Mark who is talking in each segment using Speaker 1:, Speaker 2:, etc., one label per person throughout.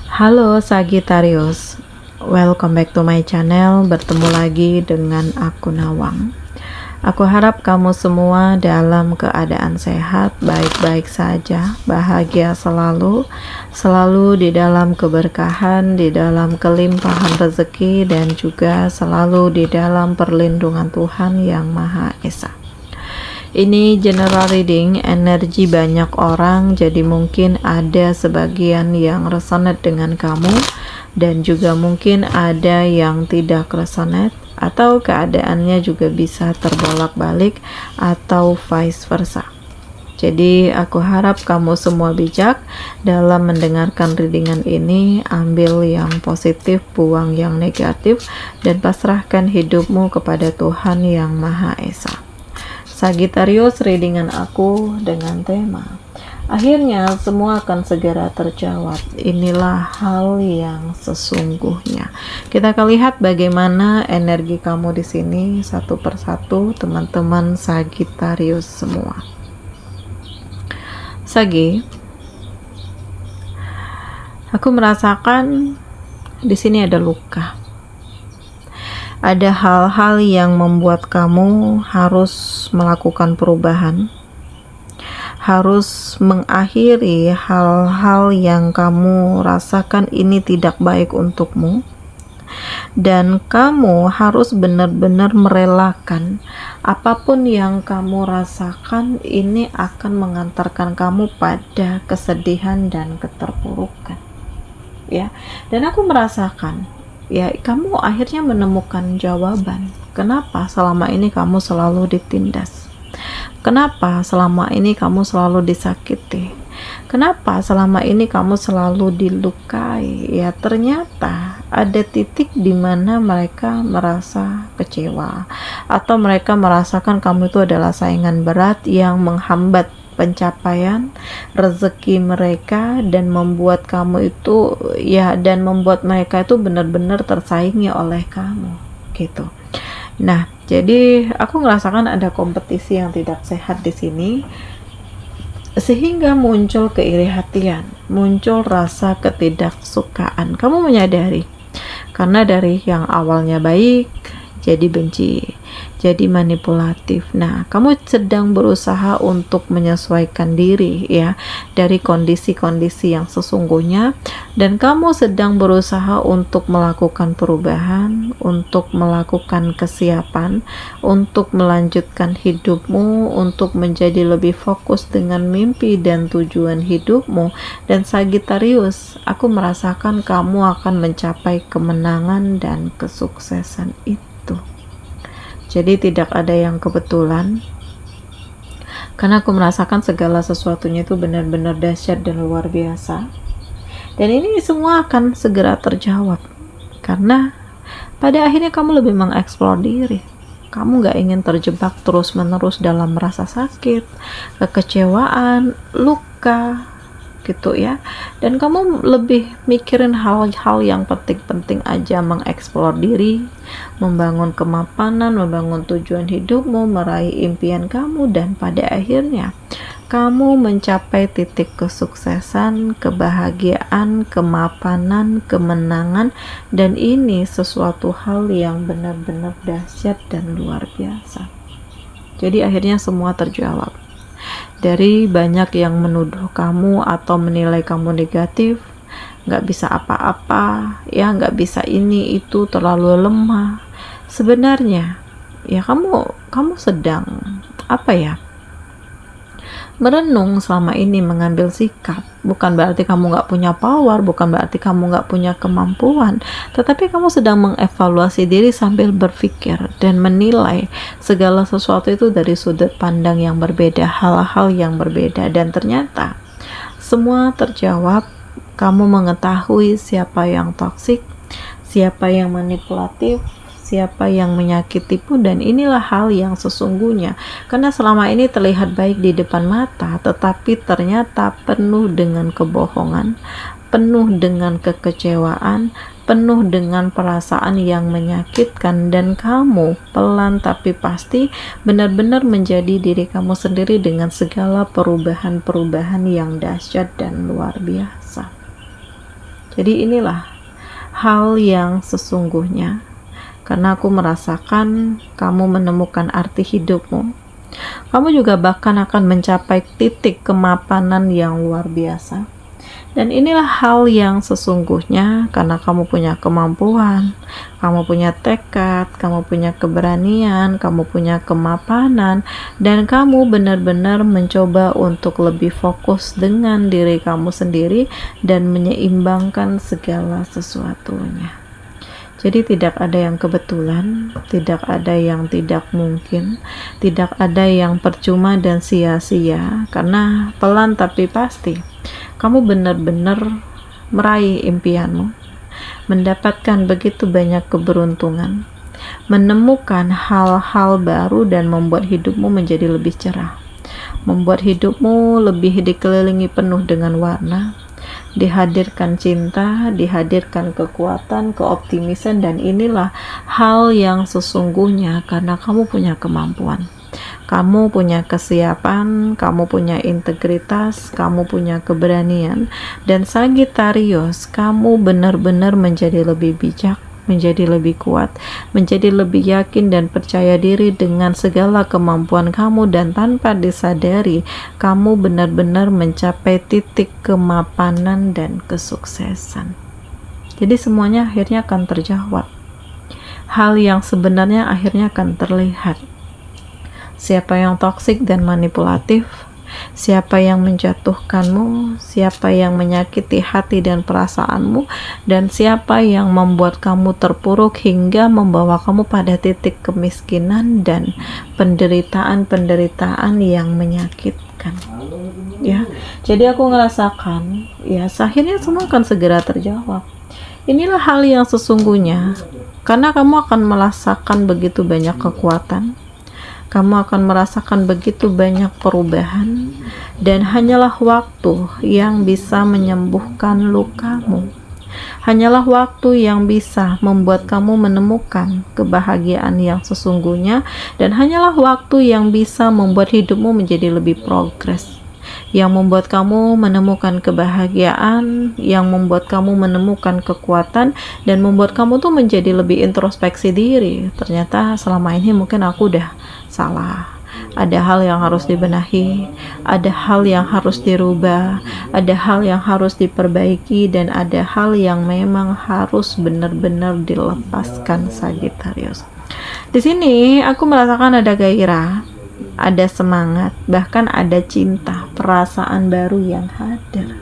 Speaker 1: Halo Sagittarius, welcome back to my channel. Bertemu lagi dengan aku Nawang. Aku harap kamu semua dalam keadaan sehat, baik-baik saja, bahagia selalu, selalu di dalam keberkahan, di dalam kelimpahan rezeki, dan juga selalu di dalam perlindungan Tuhan Yang Maha Esa. Ini general reading, energi banyak orang, jadi mungkin ada sebagian yang resonate dengan kamu dan juga mungkin ada yang tidak resonate, atau keadaannya juga bisa terbolak-balik atau vice versa. Jadi aku harap kamu semua bijak dalam mendengarkan readingan ini. Ambil yang positif, buang yang negatif, dan pasrahkan hidupmu kepada Tuhan Yang Maha Esa. Sagittarius, readingan aku dengan tema akhirnya semua akan segera terjawab. Inilah hal yang sesungguhnya. Kita akan lihat bagaimana energi kamu di sini satu persatu, teman-teman Sagittarius semua. Sagi, aku merasakan di sini ada luka. Ada hal-hal yang membuat kamu harus melakukan perubahan, harus mengakhiri hal-hal yang kamu rasakan ini tidak baik untukmu, dan kamu harus benar-benar merelakan apapun yang kamu rasakan ini akan mengantarkan kamu pada kesedihan dan keterpurukan, ya. Dan aku merasakan, ya, kamu akhirnya menemukan jawaban. Kenapa selama ini kamu selalu ditindas? Kenapa selama ini kamu selalu disakiti? Kenapa selama ini kamu selalu dilukai? Ya, ternyata ada titik di mana mereka merasa kecewa, atau mereka merasakan kamu itu adalah saingan berat yang menghambat pencapaian rezeki mereka dan membuat kamu itu, ya, dan membuat mereka itu benar-benar tersaingi oleh kamu gitu. Nah, jadi aku merasakan ada kompetisi yang tidak sehat di sini, sehingga muncul keiri hatian, muncul rasa ketidaksukaan. Kamu menyadari karena dari yang awalnya baik jadi benci, jadi manipulatif. Nah, kamu sedang berusaha untuk menyesuaikan diri, ya, dari kondisi-kondisi yang sesungguhnya, dan kamu sedang berusaha untuk melakukan perubahan, untuk melakukan kesiapan, untuk melanjutkan hidupmu, untuk menjadi lebih fokus dengan mimpi dan tujuan hidupmu. Dan Sagittarius, aku merasakan kamu akan mencapai kemenangan dan kesuksesan itu. Jadi tidak ada yang kebetulan, karena aku merasakan segala sesuatunya itu benar-benar dahsyat dan luar biasa. Dan ini semua akan segera terjawab, karena pada akhirnya kamu lebih mengeksplor diri. Kamu gak ingin terjebak terus-menerus dalam merasa sakit, kekecewaan, luka, gitu ya. Dan kamu lebih mikirin hal-hal yang penting-penting aja, mengeksplor diri, membangun kemapanan, membangun tujuan hidupmu, meraih impian kamu, dan pada akhirnya kamu mencapai titik kesuksesan, kebahagiaan, kemapanan, kemenangan, dan ini sesuatu hal yang benar-benar dahsyat dan luar biasa. Jadi akhirnya semua terjawab. Dari banyak yang menuduh kamu atau menilai kamu negatif, nggak bisa apa-apa, ya, nggak bisa ini itu, terlalu lemah. Sebenarnya, ya, kamu sedang apa ya? Merenung selama ini, mengambil sikap. Bukan berarti kamu nggak punya power, bukan berarti kamu nggak punya kemampuan, tetapi kamu sedang mengevaluasi diri sambil berpikir dan menilai segala sesuatu itu dari sudut pandang yang berbeda, hal-hal yang berbeda, dan ternyata semua terjawab. Kamu mengetahui siapa yang toksik, siapa yang manipulatif, siapa yang menyakitimu, dan inilah hal yang sesungguhnya. Karena selama ini terlihat baik di depan mata, tetapi ternyata penuh dengan kebohongan, penuh dengan kekecewaan, penuh dengan perasaan yang menyakitkan, dan kamu pelan tapi pasti benar-benar menjadi diri kamu sendiri dengan segala perubahan-perubahan yang dahsyat dan luar biasa. Jadi inilah hal yang sesungguhnya, karena aku merasakan kamu menemukan arti hidupmu. Kamu juga bahkan akan mencapai titik kemapanan yang luar biasa. Dan inilah hal yang sesungguhnya, karena kamu punya kemampuan, kamu punya tekad, kamu punya keberanian, kamu punya kemapanan, dan kamu benar-benar mencoba untuk lebih fokus dengan diri kamu sendiri dan menyeimbangkan segala sesuatunya. Jadi tidak ada yang kebetulan, tidak ada yang tidak mungkin, tidak ada yang percuma dan sia-sia, karena pelan tapi pasti kamu benar-benar meraih impianmu, mendapatkan begitu banyak keberuntungan, menemukan hal-hal baru dan membuat hidupmu menjadi lebih cerah, membuat hidupmu lebih dikelilingi penuh dengan warna, dihadirkan cinta, dihadirkan kekuatan, keoptimisan, dan inilah hal yang sesungguhnya karena kamu punya kemampuan. Kamu punya kesiapan, kamu punya integritas, kamu punya keberanian, dan Sagittarius, kamu benar-benar menjadi lebih bijak, menjadi lebih kuat, menjadi lebih yakin dan percaya diri dengan segala kemampuan kamu, dan tanpa disadari, kamu benar-benar mencapai titik kemapanan dan kesuksesan. Jadi semuanya akhirnya akan terjawab. Hal yang sebenarnya akhirnya akan terlihat. Siapa yang toksik dan manipulatif, siapa yang menjatuhkanmu, siapa yang menyakiti hati dan perasaanmu, dan siapa yang membuat kamu terpuruk hingga membawa kamu pada titik kemiskinan dan penderitaan-penderitaan yang menyakitkan. Ya, jadi aku ngerasakan, ya, akhirnya semua akan segera terjawab. Inilah hal yang sesungguhnya, karena kamu akan merasakan begitu banyak kekuatan. Kamu akan merasakan begitu banyak perubahan, dan hanyalah waktu yang bisa menyembuhkan lukamu. Hanyalah waktu yang bisa membuat kamu menemukan kebahagiaan yang sesungguhnya, dan hanyalah waktu yang bisa membuat hidupmu menjadi lebih progres, yang membuat kamu menemukan kebahagiaan, yang membuat kamu menemukan kekuatan, dan membuat kamu tuh menjadi lebih introspeksi diri. Ternyata selama ini mungkin aku udah salah, ada hal yang harus dibenahi, ada hal yang harus dirubah, ada hal yang harus diperbaiki, dan ada hal yang memang harus benar-benar dilepaskan, Sagittarius. Di sini aku merasakan ada gairah, ada semangat, bahkan ada cinta, perasaan baru yang hadir.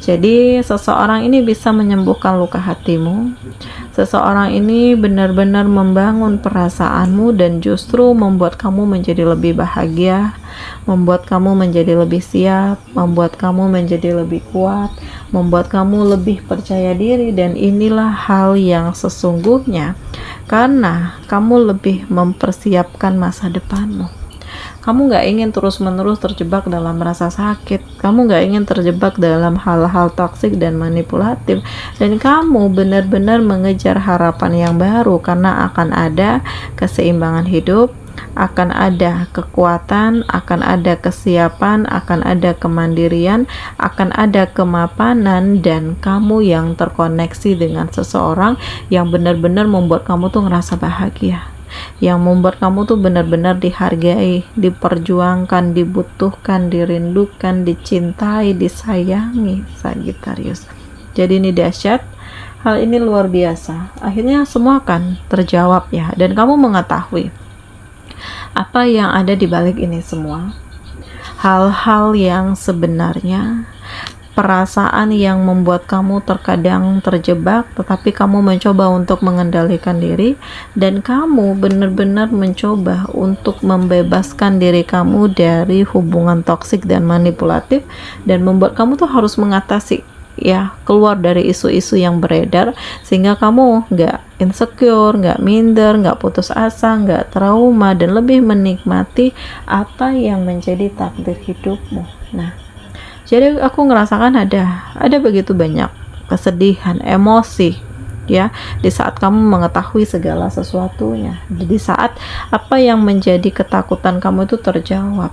Speaker 1: Jadi seseorang ini bisa menyembuhkan luka hatimu. Seseorang ini benar-benar membangun perasaanmu dan justru membuat kamu menjadi lebih bahagia, membuat kamu menjadi lebih siap, membuat kamu menjadi lebih kuat, membuat kamu lebih percaya diri, dan inilah hal yang sesungguhnya karena kamu lebih mempersiapkan masa depanmu. Kamu gak ingin terus-menerus terjebak dalam rasa sakit. Kamu gak ingin terjebak dalam hal-hal toksik dan manipulatif. Dan kamu benar-benar mengejar harapan yang baru, karena akan ada keseimbangan hidup, akan ada kekuatan, akan ada kesiapan, akan ada kemandirian, akan ada kemapanan, dan kamu yang terkoneksi dengan seseorang yang benar-benar membuat kamu tuh ngerasa bahagia, yang membuat kamu tuh benar-benar dihargai, diperjuangkan, dibutuhkan, dirindukan, dicintai, disayangi, Sagittarius. Jadi ini dahsyat, hal ini luar biasa. Akhirnya semua akan terjawab ya, dan kamu mengetahui apa yang ada di balik ini semua. Hal-hal yang sebenarnya, perasaan yang membuat kamu terkadang terjebak, tetapi kamu mencoba untuk mengendalikan diri, dan kamu benar-benar mencoba untuk membebaskan diri kamu dari hubungan toksik dan manipulatif, dan membuat kamu tuh harus mengatasi, ya, keluar dari isu-isu yang beredar, sehingga kamu nggak insecure, nggak minder, nggak putus asa, nggak trauma, dan lebih menikmati apa yang menjadi takdir hidupmu. Nah, jadi aku ngerasakan ada begitu banyak kesedihan, emosi, ya, di saat kamu mengetahui segala sesuatunya, di saat apa yang menjadi ketakutan kamu itu terjawab.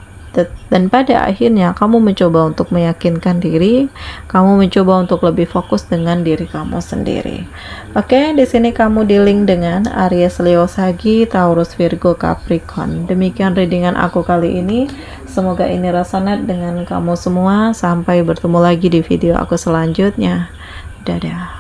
Speaker 1: Dan pada akhirnya kamu mencoba untuk meyakinkan diri, kamu mencoba untuk lebih fokus dengan diri kamu sendiri. Oke, di sini kamu dealing dengan Aries, Leo, Sagi, Taurus, Virgo, Capricorn. Demikian readingan aku kali ini. Semoga ini resonate dengan kamu semua. Sampai bertemu lagi di video aku selanjutnya. Dadah.